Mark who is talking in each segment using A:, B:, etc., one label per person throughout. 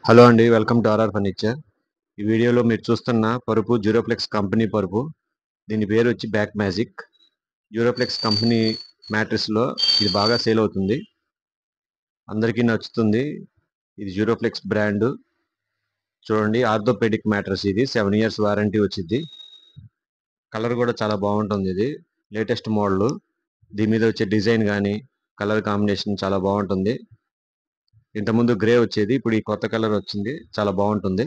A: Hello అండి, welcome to RR furniture. ఈ వీడియోలో మీరు చూస్తున్న పరుపు జ్యూరోప్లెక్స్ కంపెనీ పరుపు. దీని పేరు వచ్చి బ్యాక్ మ్యాజిక్. జ్యూరోప్లెక్స్ కంపెనీ మ్యాట్రిస్లో ఇది బాగా సేల్ అవుతుంది, అందరికీ నచ్చుతుంది. ఇది జ్యూరోప్లెక్స్ బ్రాండ్. చూడండి, ఆర్థోపెడిక్ మ్యాట్రస్. ఇది 7 years వారంటీ వచ్చింది. కలర్ కూడా చాలా బాగుంటుంది. ఇది లేటెస్ట్ మోడల్. దీని మీద వచ్చే డిజైన్ కానీ కలర్ కాంబినేషన్ చాలా బాగుంటుంది. ఇంతకుముందు గ్రే వచ్చేది, ఇప్పుడు ఈ కొత్త కలర్ వచ్చింది, చాలా బాగుంటుంది.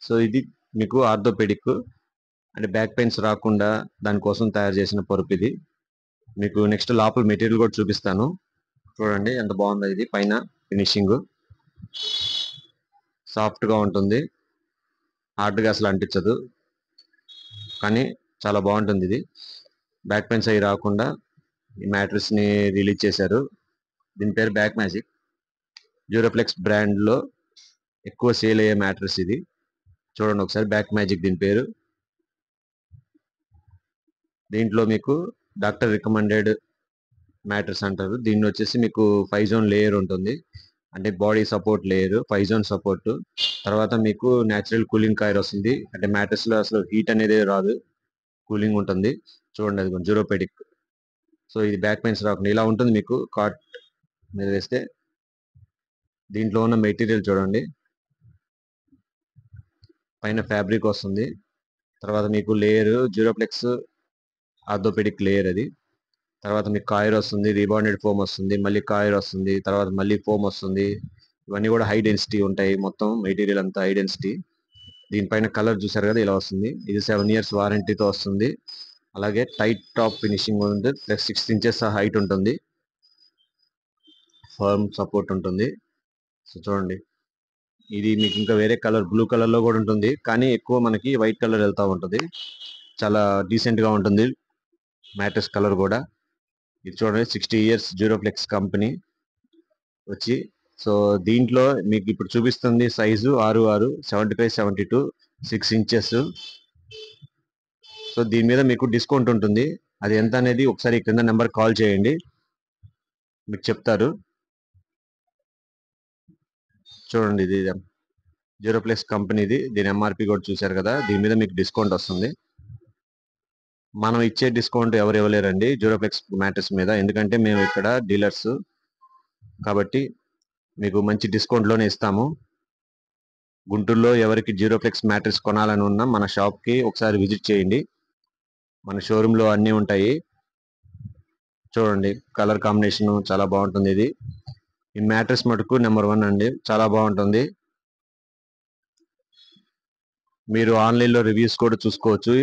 A: సో ఇది మీకు ఆర్థోపెడిక్ అంటే బ్యాక్ పెయిన్స్ రాకుండా దానికోసం తయారు చేసిన పరుపు ఇది. మీకు నెక్స్ట్ లోపల మెటీరియల్ కూడా చూపిస్తాను. చూడండి ఎంత బాగుందో. ఇది పైన ఫినిషింగ్ సాఫ్ట్గా ఉంటుంది, హార్డ్గా అసలు అంటించదు, కానీ చాలా బాగుంటుంది. ఇది బ్యాక్ పెయిన్స్ అవి రాకుండా ఈ మ్యాట్రిస్ని రిలీజ్ చేశారు. దీని పేరు బ్యాక్ మ్యాజిక్. జ్యూరోప్లెక్స్ బ్రాండ్లో ఎక్కువ సేల్ అయ్యే మ్యాట్రిస్ ఇది. చూడండి ఒకసారి, బ్యాక్ మ్యాజిక్ దీని పేరు. దీంట్లో మీకు డాక్టర్ రికమెండెడ్ మ్యాట్రిస్ అంటారు. దీన్ని వచ్చేసి మీకు 5 zone లేయర్ ఉంటుంది, అంటే body support layer, 5 zone support. తర్వాత మీకు న్యాచురల్ కూలింగ్ కాయిర్ వస్తుంది, అంటే మ్యాట్రిస్లో అసలు హీట్ అనేది రాదు, కూలింగ్ ఉంటుంది. చూడండి, అది జ్యూరోపెడిక్. సో ఇది బ్యాక్ పెయిన్స్ రాకుండా ఇలా ఉంటుంది. మీకు కాట్ మీద వేస్తే దీంట్లో ఉన్న మెటీరియల్ చూడండి, పైన ఫ్యాబ్రిక్ వస్తుంది. తర్వాత మీకు లేయర్ జ్యూరోప్లెక్స్ ఆర్థోపెడిక్ లేయర్ అది. తర్వాత మీకు కాయిర్ వస్తుంది, రీబాండెడ్ ఫోమ్ వస్తుంది, మళ్ళీ కాయిర్ వస్తుంది, తర్వాత మళ్ళీ ఫోమ్ వస్తుంది. ఇవన్నీ కూడా హై డెన్సిటీ ఉంటాయి, మొత్తం మెటీరియల్ అంతా హై డెన్సిటీ. దీనిపైన కలర్ చూసారు కదా, ఇలా వస్తుంది. ఇది 7 years వారంటీతో వస్తుంది. అలాగే టైట్ టాప్ ఫినిషింగ్ ఉంది, ప్లస్ 6 inches హైట్ ఉంటుంది, ఫర్మ్ సపోర్ట్ ఉంటుంది. సో చూడండి, ఇది మీకు ఇంకా వేరే కలర్ బ్లూ కలర్లో కూడా ఉంటుంది, కానీ ఎక్కువ మనకి వైట్ కలర్ వెళ్తూ ఉంటుంది. చాలా డీసెంట్గా ఉంటుంది మ్యాట్రిస్ కలర్ కూడా. ఇది చూడండి, 60 years జ్యూరోప్లెక్స్ కంపెనీ వచ్చి. సో దీంట్లో మీకు ఇప్పుడు చూపిస్తుంది సైజు 6'6", 75-72, 6 inches. సో దీని మీద మీకు డిస్కౌంట్ ఉంటుంది. అది ఎంత అనేది ఒకసారి కింద నెంబర్ కాల్ చేయండి, మీకు చెప్తారు. చూడండి, ఇది జ్యూరోప్లెక్స్ కంపెనీది. దీని ఎంఆర్పి కూడా చూశారు కదా, దీని మీద మీకు డిస్కౌంట్ వస్తుంది. మనం ఇచ్చే డిస్కౌంట్ ఎవరు ఇవ్వలేరండి జ్యూరోప్లెక్స్ మ్యాట్రిస్ మీద, ఎందుకంటే మేము ఇక్కడ డీలర్స్ కాబట్టి మీకు మంచి డిస్కౌంట్లోనే ఇస్తాము. గుంటూరులో ఎవరికి జ్యూరోప్లెక్స్ మ్యాట్రిస్ కొనాలని ఉన్నా మన షాప్కి ఒకసారి విజిట్ చేయండి, మన షోరూంలో అన్నీ ఉంటాయి. చూడండి, కలర్ కాంబినేషన్ చాలా బాగుంటుంది. ఇది ఈ మ్యాట్రిస్ మటుకు నెంబర్ 1 అండి, చాలా బాగుంటుంది. మీరు ఆన్లైన్లో రివ్యూస్ కూడా చూసుకోవచ్చు.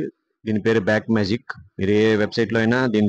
A: దీని పేరు బ్యాక్ మ్యాజిక్. మీరు ఏ వెబ్సైట్లో అయినా దీని